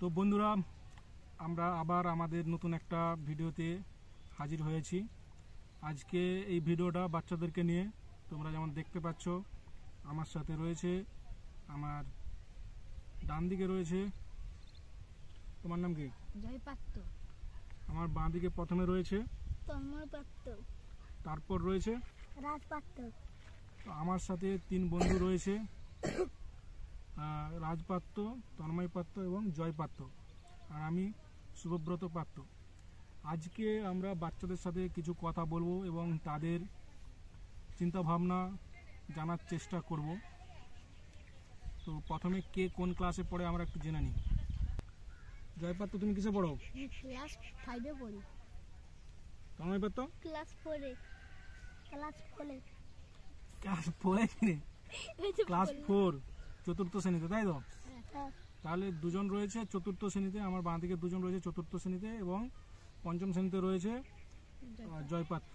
তো বন্ধুরা, আমরা আবার আমাদের নতুন একটা ভিডিওতে হাজির হয়েছি। আজকে এই ভিডিওটা বাচ্চাদেরকে নিয়ে। তোমরা যেমন দেখতে পাচ্ছ, আমার সাথে রয়েছে, আমার ডান দিকে রয়েছে, তোমার নাম কি? জয় পাত্র। আমার বাঁ দিকে প্রথমে রয়েছে তন্ময় পাত্র। তারপর রয়েছে রাজ পাত্র। তো আমার সাথে তিন বন্ধু রয়েছে, রাজ পাত্র, তন্ময় পাত্র এবং জয় পাত্র, আর আমি শুভব্রত পাত্র। আজকে আমরা বাচ্চাদের সাথে কিছু কথা বলবো এবং তাদের চিন্তা ভাবনা জানার চেষ্টা করব। তো প্রথমে কে কোন ক্লাসে পড়ে আমরা একটু জেনে নিই। জয় পাত্র, তুমি কিসে পড়ো? ক্লাস 5-এ পড়ি। তন্ময় পাত্র? ক্লাস 4-এ। ক্লাস 4-এ। ক্লাস 4 ক্লাস 4, চতুর্থ শ্রেণীতে, তাই তো? তাহলে দুজন রয়েছে চতুর্থ শ্রেণীতে, আমার বাঁ দিকে দুজন রয়েছে চতুর্থ শ্রেণীতে এবং পঞ্চম শ্রেণীতে রয়েছে জয়পাত্র।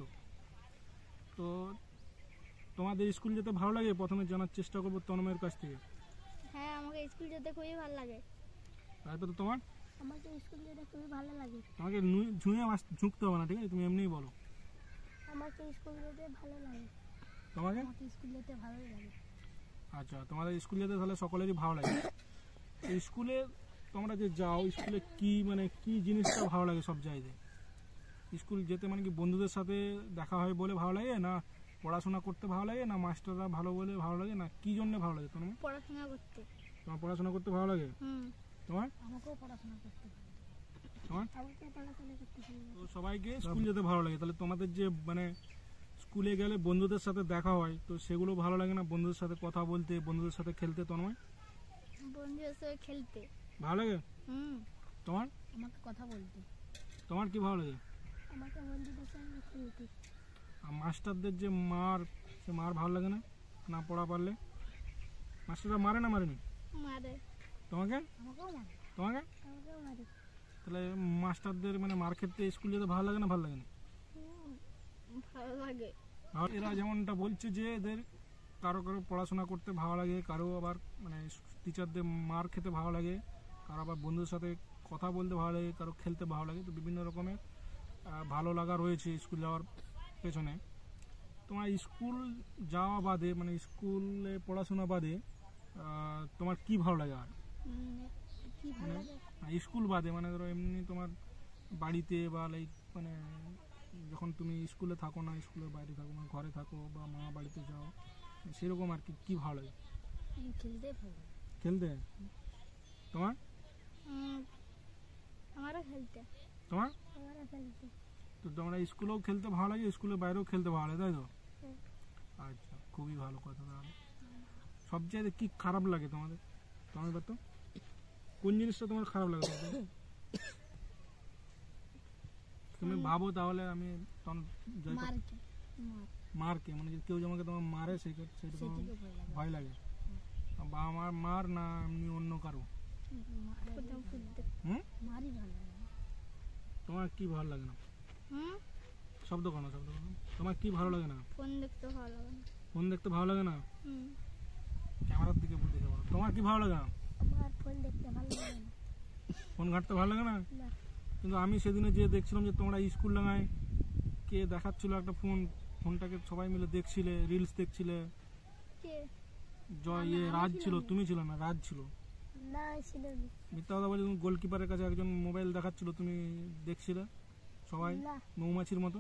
তো তোমাদের স্কুল যেতে ভালো লাগে? প্রথমে জানার চেষ্টা করবো তন্ময়ের কাছ থেকে। হ্যাঁ, আমাকে স্কুল যেতে খুবই ভালো লাগে। তারপর তো তোমার? আমাকে স্কুল যেতে খুবই ভালো লাগে। তোমাকে ঝুঁয়ে ঝুঁকতে হবে না, ঠিক আছে? তুমি এমনিই বলো। আমাকে স্কুল যেতে ভালো লাগে। তোমাকে? আমাকে স্কুল যেতে ভালো লাগে। আচ্ছা, তোমাদের স্কুল যেতে তাহলে সকলেরই ভালো লাগে। স্কুলে তোমরা যে যাও, স্কুলে কি মানে কি জিনিসটা ভালো লাগে সব জায়গায়? স্কুল যেতে মানে কি বন্ধুদের সাথে দেখা হয় বলে ভালো লাগে, না পড়াশোনা করতে ভালো লাগে, না মাস্টাররা ভালো বলে ভালো লাগে, না কি জন্য ভালো লাগে? তোমার পড়াশোনা করতে। তোমার পড়াশোনা করতে ভালো লাগে? তোমার? আমাকেও পড়াশোনা করতে ভালো লাগে। তোমার? আমাকেও পড়াশোনা করতে ভালো লাগে। তো সবাইকে স্কুল যেতে ভালো লাগে। তাহলে তোমাদের যে মানে স্কুলে গেলে বন্ধুদের সাথে দেখা হয়, তো সেগুলো ভালো লাগে না? বন্ধুদের সাথে কথা বলতে, বন্ধুদের সাথে খেলতে? তন্ময়, বন্ধুদের সাথে খেলতে ভালো লাগে? তোমার? আমাকে কথা বলতে। তোমার কি ভালো লাগে? আমাকে বন্ধুদের সঙ্গে খেলতে। আর মাস্টারদের যে মার, সে মার ভালো লাগে না? না পড়া পারলে মাস্টাররা মারে না মারেনি? মারে। তোমাকে? আমাকেও মারে। তোমাকে? আমাকেও মারে। তাহলে মাস্টারদের মানে মার ক্ষেত্রে স্কুল যেতে ভালো লাগে না ভালো লাগে না? ভালো লাগে। আর এরা যেমনটা বলছে যে এদের কারো কারো পড়াশোনা করতে ভালো লাগে, কারো আবার মানে টিচারদের মার খেতে ভালো লাগে, কারো আবার বন্ধুদের সাথে কথা বলতে ভালো লাগে, কারো খেলতে ভালো লাগে। তো বিভিন্ন রকমের ভালো লাগা রয়েছে স্কুল যাওয়ার পেছনে। তোমার স্কুল যাওয়া বাদে মানে স্কুলে পড়াশোনা বাদে তোমার কি ভালো লাগে? আর কি ভালো লাগে? স্কুল বাদে মানে ধরো এমনি তোমার বাড়িতে বা লাইক মানে যখন তুমি স্কুলে থাকো না, স্কুলের বাইরে থাকো, মানে ঘরে থাকো বা মা বাড়িতে যাও, সেরকম আর কি কি ভালো লাগে? খেলতে ভালো লাগে। খেলতে? তোমার? আমারও খেলতে। তোমার? আমারও খেলতে। তো তোমরা স্কুলেও খেলতে ভালো লাগে, স্কুলের বাইরেও খেলতে ভালো লাগে, তাই তো? আচ্ছা, খুবই ভালো কথা। তাহলে সবচেয়ে কি খারাপ লাগে তোমাদের? তোমার তো কোন জিনিসটা তোমার খারাপ লাগে সবচেয়ে? তুমি ভাবো তাহলে আমি মারকে মানে কেউ আমাকে তোমার মারে সেটা ভয় লাগে? বাবা মার মার না এমনি অন্য কারো? তোমার কি ভালো লাগে না? শব্দ কেন তোমার কি ভালো লাগে না? ফোন দেখতে ভালো লাগে না। ফোন দেখতে ভালো লাগে না? ক্যামেরার দিকে দেখে বলো, তোমার কি ভালো লাগে না? আমার ফোন দেখতে ভালো লাগে না। ফোন ঘাঁটতে ভালো লাগে না? কিন্তু আমি সেদিনে যে দেখছিলাম যে তোমরা স্কুল লাগায় কে দেখাচ্ছিল একটা ফোনটাকে সবাই মিলে দেখছিলে, রিলস দেখছিলে। রাজ ছিল? তুমি ছিল না? রাজ ছিল? না, ছিল না। মিথ্যা কথা বলে, তুমি গোলকিপারের কাছে একজন মোবাইল দেখাচ্ছিল, তুমি দেখছিলে সবাই মৌমাছির মতো?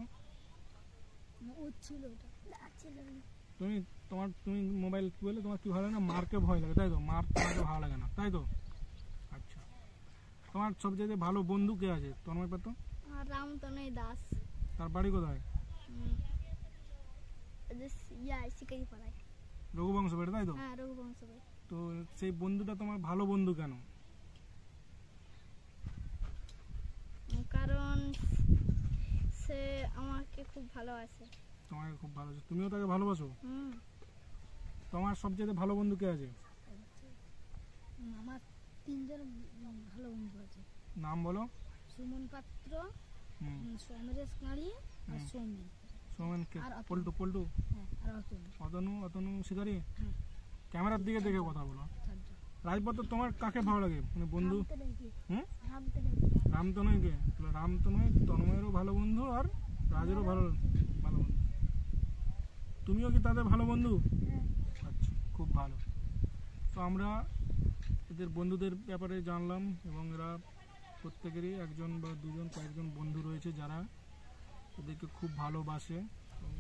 তুমি মোবাইল কি বলে তোমার কি ভালো লাগে না? মারকে ভয় লাগে, তাই তো? মার তোমাকে ভালো লাগে না, তাই তো? আচ্ছা, তোমার সবচেয়ে ভালো বন্ধু কে আছে? তন্ময় পাত্র? রামতনয় দাস। তার বাড়ি কোথায়? রঘুবংশ বাড়ি, তাই তো? হ্যাঁ, রঘুবংশ বাড়ি। তো সেই বন্ধুটা তোমার ভালো বন্ধু কেন? কারণ সে আমাকে খুব ভালোবাসে। তোমাকে খুব ভালোবাসে, তুমিও তাকে ভালোবাসো? তোমার সবচেয়ে ভালো বন্ধু কে আছে? আমার 3জন ভালো বন্ধু আছে। নাম বলো। সুমন পাত্র, সমরেশ কাঁড়ি আর সৌমেন। সৌমেন কে? পল্টু? হ্যাঁ, আর অতনু। অতনু শিকারি? ক্যামেরার দিকে দেখে কথা বলো। রাজপাত্র তোমার কাকে ভালো লাগে মানে বন্ধু? রামতনয়কে। হুম? রামতনয়কে। রামতনয়কে? তাহলে রামতনয় তন্ময়েরও ভালো বন্ধু আর রাজেরও ভালো ভালো বন্ধু। তুমিও কি তাদের ভালো বন্ধু? হ্যাঁ। আচ্ছা, খুব ভালো। তো আমরা এদের বন্ধুদের ব্যাপারে জানলাম এবং এরা প্রত্যেকেরই একজন বা দুজন কয়েকজন বন্ধু রয়েছে যারা এদেরকে খুব ভালোবাসে। এবং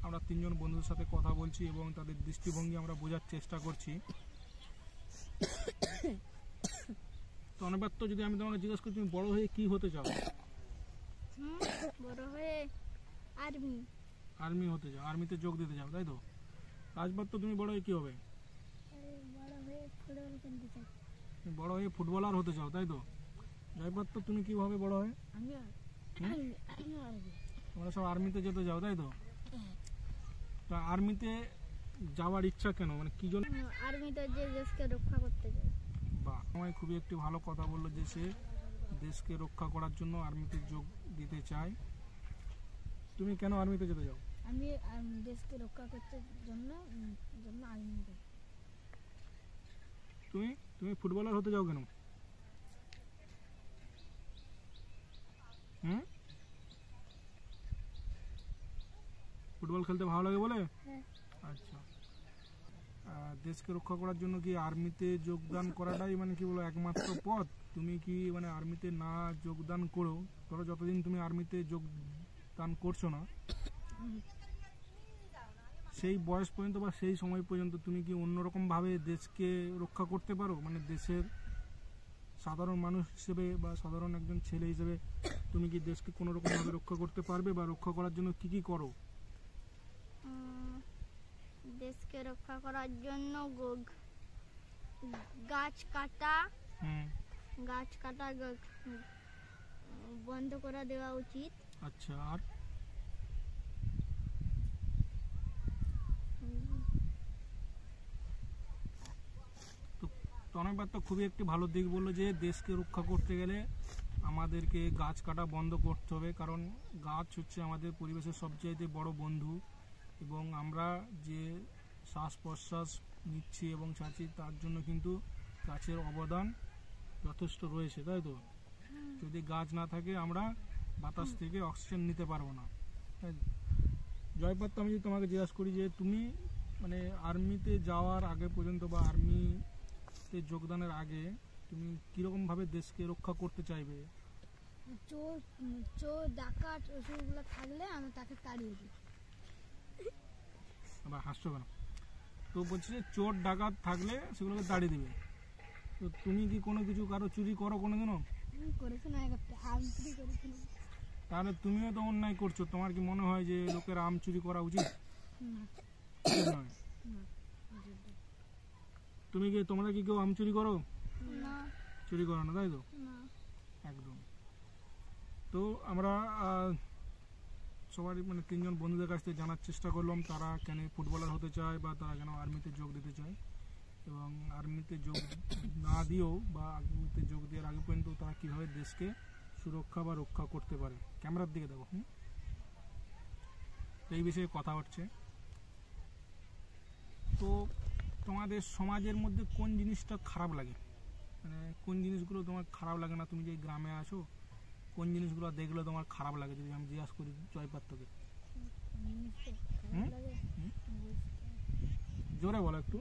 আমরা তিনজন বন্ধুর সাথে কথা বলছি এবং তাদের দৃষ্টিভঙ্গি আমরা বোঝার চেষ্টা করছি। তো অনেকবার তো যদি আমি তোমাকে জিজ্ঞেস করি তুমি বড় হয়ে কি হতে চাও? বড় হয়ে আর্মি। আর্মি হতে চাও, আর্মিতে যোগ দিতে চাও, তাই তো? রাজবার তো তুমি বড় হয়ে কি হবে? বড় হয়ে ফুটবল খেলতে চাই। তুমি বড় হয়ে ফুটবলার হতে চাও, তাই তো? জয়পাত তো তুমি কিভাবে বড় হয়? আমিও আর্মি। তোমরা সব আর্মিতে যেতে যাও, তাই তো? তা আর্মিতে যাওয়ার ইচ্ছা কেন, মানে কি জন্য? আর্মিতে যে দেশকে রক্ষা করতে চাই। বা আমায় খুবই একটি ভালো কথা বললো যে সে দেশকে রক্ষা করার জন্য আর্মিতে যোগ দিতে চায়। তুমি কেন আর্মিতে যেতে চাও? আমি দেশকে রক্ষা করতে জন্য আর্মি যাই। তুমি তুমি ফুটবলার হতে চাও কেন? হুম? ফুটবল খেলতে ভালো লাগে বলে? হ্যাঁ। আচ্ছা, দেশকে রক্ষা করার জন্য কি আর্মিতে যোগদান করাটাই মানে কি বলো একমাত্র পথ? তুমি কি মানে আর্মিতে না যোগদান করো, ধরো যতদিন তুমি আর্মিতে যোগদান করছো না সেই বয়স পর্যন্ত বা সেই সময় পর্যন্ত তুমি কি অন্যরকম ভাবে দেশকে রক্ষা করতে পারো? মানে দেশের সাধারণ মানুষ হিসেবে বা সাধারণ একজন ছেলে হিসেবে তুমি কি দেশকে কোনো রকম ভাবে রক্ষা করতে পারবে বা রক্ষা করার জন্য কি কি করো? দেশকে রক্ষা করার জন্য গাছ কাটা বন্ধ করে দেওয়া উচিত। আচ্ছা, আর অনেকবার তো খুবই একটি ভালো দিক বললো যে দেশকে রক্ষা করতে গেলে আমাদেরকে গাছ কাটা বন্ধ করতে হবে, কারণ গাছ হচ্ছে আমাদের পরিবেশের সবচেয়ে বড় বন্ধু এবং আমরা যে শ্বাস প্রশ্বাস নিচ্ছি এবং ছাড়ছি তার জন্য কিন্তু গাছের অবদান যথেষ্ট রয়েছে, তাই তো? যদি গাছ না থাকে আমরা বাতাস থেকে অক্সিজেন নিতে পারবো না, তাই তো? জয়পাত্র, আমি যদি তোমাকে জিজ্ঞাসা করি যে তুমি মানে আর্মিতে যাওয়ার আগে পর্যন্ত বা আর্মিতে যোগদানের আগে তুমি কীরকমভাবে দেশকে রক্ষা করতে চাইবে? চোর ডাকাত ওসবগুলো থাকলে আমি তাকে তাড়িয়ে দিই। আবার হাসছো কেন? তো বলছি যে চোর ডাকাত থাকলে সেগুলোকে তাড়িয়ে দিবে। তো তুমি কি কোনো কিছু কারো চুরি করো কোনোদিনও? করেছি না, আম চুরি করেছি। তাহলে তুমিও তো অন্যায় করছো। তোমার কি মনে হয় যে লোকের আম চুরি করা উচিত? নয়। তুমি কি তোমরা কি কেউ আম চুরি করো? না। চুরি করো না, তাই তো? না। একদম। তো আমরা সবারই মানে তিনজন বন্ধুদের কাছ থেকে জানার চেষ্টা করলাম তারা কেন ফুটবলার হতে চায় বা তারা কেন আর্মিতে যোগ দিতে চায়, এবং আর্মিতে যোগ না দিয়েও বা আর্মিতে যোগ দেওয়ার আগে পর্যন্ত তারা কীভাবে দেশকে সুরক্ষা বা রক্ষা করতে পারে। ক্যামেরার দিকে দেখো। এই বিষয়ে কথা হচ্ছে। তো তোমাদের সমাজের মধ্যে কোন জিনিসটা খারাপ লাগে, মানে কোন জিনিসগুলো তোমার খারাপ লাগে না? তুমি যে গ্রামে আছো কোন জিনিসগুলো দেখলে তোমার খারাপ লাগে, যদি আমি জিজ্ঞাসা করি জয়পাত্রকে? জোরে বলো একটু।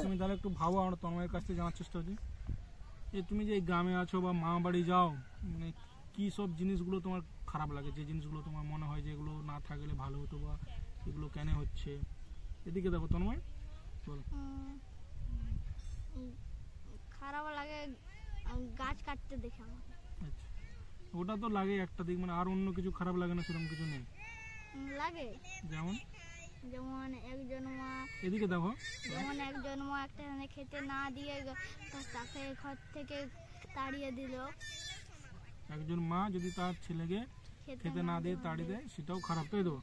তুমি তাহলে একটু ভাবো, আমরা তন্ময়ের কাছ থেকে জানার চেষ্টা করছি যে তুমি যে গ্রামে আছো বা মা বাড়ি যাও, মানে কী সব জিনিসগুলো তোমার খারাপ লাগে, যে জিনিসগুলো তোমার মনে হয় যে এগুলো না থাকলে ভালো হতো বা এগুলো কেন হচ্ছে? এদিকে দেখো তন্ময়, বলো। খারাপ লাগে গাছ কাটতে দেখে আমার। আচ্ছা, ওটা তো লাগে একটা দিক, মানে আর অন্য কিছু খারাপ লাগে না সেরকম কিছু নেই? লাগে। যেমন একজন মা, এদিকে দেখো, যেমন একজন মা একটা খেতে না দিয়ে তাকে ঘর থেকে তাড়িয়ে দিল। একজন মা যদি তার ছেলেকে খেতে না দিয়ে তাড়িয়ে দেয় সেটাও খারাপ, তাই তো?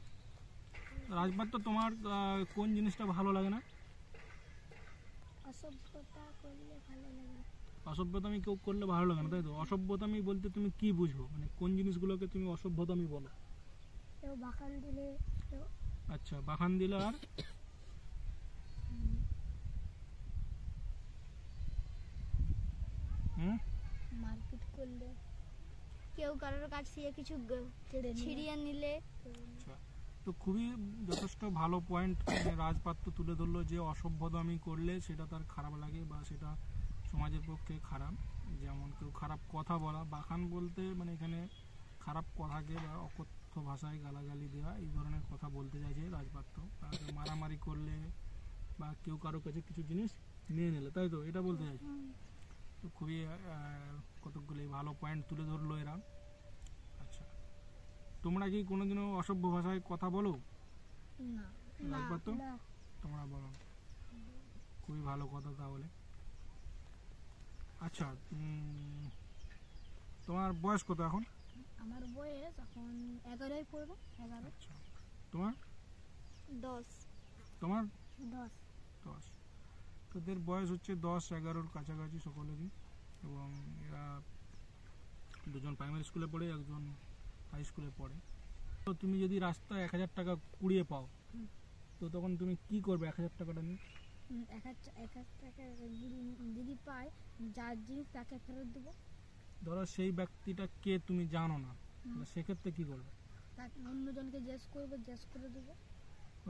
রাজপাত, তো তোমার কোন জিনিসটা ভালো লাগে না? অসভ্যতা করলে ভালো লাগে না। অসভ্যতামি কেউ করলে ভালো লাগে না, তাই তো? অসভ্যতামি বলতে তুমি কি বুঝো, মানে কোন জিনিসগুলোকে তুমি অসভ্যতামি বলো? কেউ বাখান দিলে, কেউ আচ্ছা, বাখান দিলে আর মারপিট করলে, কেউ কারোর কাছ থেকে কিছু ছিড়িয়ে নিলে। আচ্ছা, তো খুবই যথেষ্ট ভালো পয়েন্ট রাজপাত্র তুলে ধরলো যে অসভ্যতামি করলে সেটা তার খারাপ লাগে বা সেটা সমাজের পক্ষে খারাপ। যেমন কেউ খারাপ কথা বলা, বাখান বলতে মানে এখানে খারাপ কথাকে বা অকথ্য ভাষায় গালাগালি দেওয়া, এই ধরনের কথা বলতে চাইছে রাজপাত্র। তারপরে মারামারি করলে বা কেউ কারো কাছে কিছু জিনিস নিয়ে নিলে, তাই তো এটা বলতে চাইছে। তো খুবই কতকগুলি ভালো পয়েন্ট তুলে ধরলো এরা। আচ্ছা, তোমরা কি কোনোদিনও অসভ্য ভাষায় কথা বলো না, রাজপাত্র? তোমরা বলো, খুবই ভালো কথা তাহলে। আচ্ছা, তোমার বয়স কত এখন? আমার বয়স এখন 11 পড়বে, 11। আচ্ছা, তোমার? 10। তোমার 10। 10। তোদের বয়স হচ্ছে 10-11-র কাছাকাছি সকলেরই, এবং এরা দুজন প্রাইমারি স্কুলে পড়ে, একজন হাই স্কুলে পড়ে। তো তুমি যদি রাস্তায় 1000 টাকা কুড়িয়ে পাও, তো তখন তুমি কি করবে 1000 টাকাটা নিয়ে? 1000 টাকা যদি পাই, যার জিনিস তাকে ফেরত দেবো। ধরো সেই ব্যক্তিটা কে তুমি জানো না, তাহলে সেক্ষেত্রে কি করবে? তাকে অন্যজনকে জিজ্ঞেস করবো, জিজ্ঞেস করে দেবো।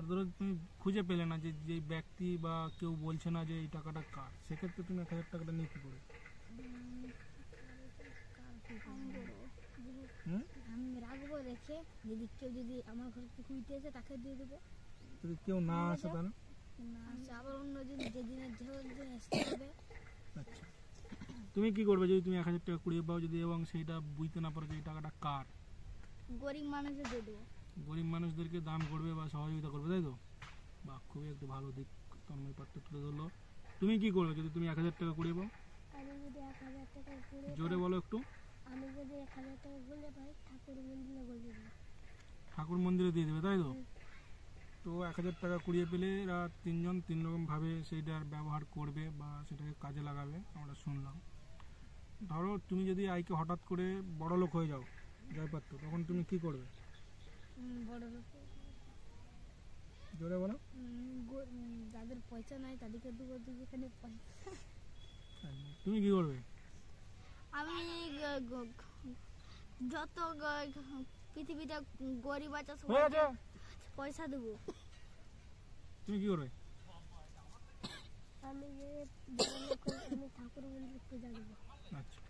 ধরো তুমি খুঁজে পেলে না যে যে ব্যক্তি বা কেউ বলছে না যে এই টাকাটা কার, সেক্ষেত্রে তুমি 1000 টাকাটা নিয়ে কি করবে? আমি রাখবো রেখে, যদি কেউ যদি আমার ঘরে খুঁজতে এসে তাকে দিয়ে দেবো। যদি কেউ না আসে তাহলে? না আসে, আবার অন্যজন যেদিন আসতে হবে। আচ্ছা, তুমি কি করবে যদি তুমি 1000 টাকা কুড়িয়ে পাও যদি, এবং সেইটা বুঝতে না পারো যে এই টাকাটা কার? গরিব মানুষদের দিয়ে দেবো। গরিব মানুষদেরকে দান করবে বা সহযোগিতা করবে, তাই তো? বা খুবই একটা ভালো দিক তন্ময় পাত্র তুলে ধরলো। তুমি কি করবে যদি তুমি 1000 টাকা কুড়িয়ে পাও? আমি যদি 1000 টাকা কুড়িয়ে জোরে বলো একটু। আমি যদি 1000 টাকা কুড়িয়ে পাই, ঠাকুর মন্দিরে বলে দেবো। ঠাকুর মন্দিরে দিয়ে দেবে, তাই তো? তো 1000 টাকা কুড়িয়ে পেলে এরা তিনজন তিন রকম ভাবে সেইটার ব্যবহার করবে বা সেটাকে কাজে লাগাবে, আমরা শুনলাম। ধরো তুমি যদি আইকে হঠাৎ করে বড় লোক হয়ে যাও জয়পাত্র, তখন তুমি কি করবে? বড় লোক, জোরে বলো। যাদের পয়সা নাই তাদেরকে দেবো, যেখানে পয়সা। তুমি কি করবে? আমি যত পৃথিবীতে গরিব আছে হয়ে গেছে। পয়সা দেবো। তুমি কি করবে? আমি ঠাকুর মন্দির পূজা দেবো। আচ্ছা,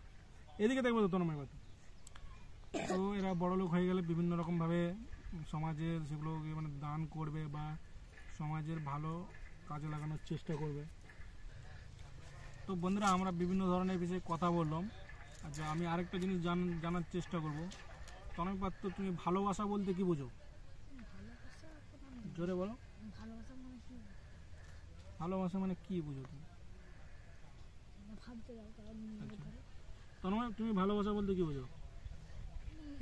এদিকে দেখবো তো তন্ময় কথা। তো এরা বড় লোক হয়ে গেলে বিভিন্ন রকম ভাবে সমাজের সেগুলোকে মানে দান করবে বা সমাজের ভালো কাজে লাগানোর চেষ্টা করবে। তো বন্ধুরা, আমরা বিভিন্ন ধরনের বিষয়ে কথা বললাম। আচ্ছা, আমি আরেকটা জিনিস জানার চেষ্টা করব। তন্ময় পাত্র, তুমি ভালোবাসা বলতে কি বোঝো? জোরে বলো। ভালোবাসা মানে কি? ভালোবাসা মানে কি বুঝো তুমি? ভাবতে দরকার। তন্ময়, তুমি ভালোবাসা বলতে কি বোঝো?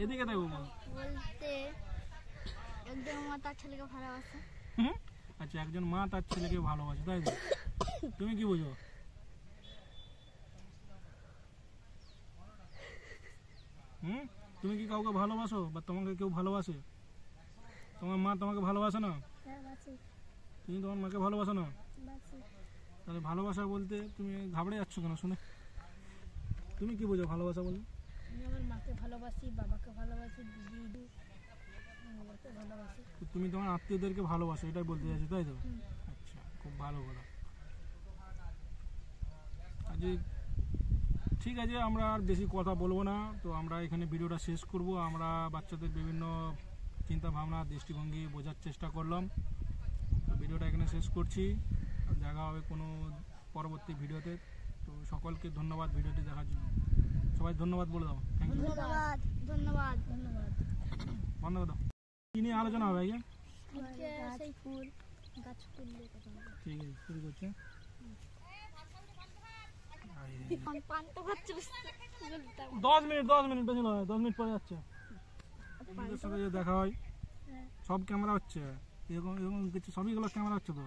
এদিকে দেখো। বলতে একজন মা তার ছেলেকে ভালোবাসে। আচ্ছা, একজন মা তার ছেলেকে ভালোবাসে, তাই তো? তুমি কি বোঝো? তুমি কি কাউকে ভালোবাসো বা তোমাকে কেউ ভালোবাসে? তোমার মা তোমাকে ভালোবাসে না? তুমি তোমার মাকে ভালোবাসো না? তাহলে ভালোবাসা বলতে তুমি ঘাবড়ে যাচ্ছ কেন শুনে? তুমি কি বোঝো ভালোবাসা বলতে? আমি আমার মাকে ভালোবাসি, বাবাকে ভালোবাসি, দিদি বাবাকে ভালোবাসি। তুমি তোমার আত্মীয়দেরকে ভালোবাসো, এটাই বলতে চাইছো, তাই তো? আচ্ছা, খুব ভালো কথা। আজ ঠিক আছে, আমরা আর বেশি কথা বলবো না। তো আমরা এখানে ভিডিওটা শেষ করব। আমরা বাচ্চাদের বিভিন্ন চিন্তা ভাবনা, দৃষ্টিভঙ্গি বোঝার চেষ্টা করলাম। তো ভিডিওটা এখানে শেষ করছি, দেখা হবে কোনো পরবর্তী ভিডিওতে। তো সকলকে ধন্যবাদ ভিডিওটি দেখার জন্য। সবাই ধন্যবাদ বলে দাও। Thank you. ধন্যবাদ, ধন্যবাদ, ধন্যবাদ। বন্ধ করে দাও। কি নিয়ে আলোচনা হবে আজকে? সেই ফুল গাছ করলে কথা হবে। ঠিক আছে, শুরু করছে। পান্তা খাচ্ছে 10 মিনিট বেশি নয়, 10 মিনিট পরে যাচ্ছে। আপনাদের সাথে যে দেখা হয়, সব ক্যামেরা হচ্ছে, এরকম এরকম কিছু সবইগুলো ক্যামেরা হচ্ছে তো।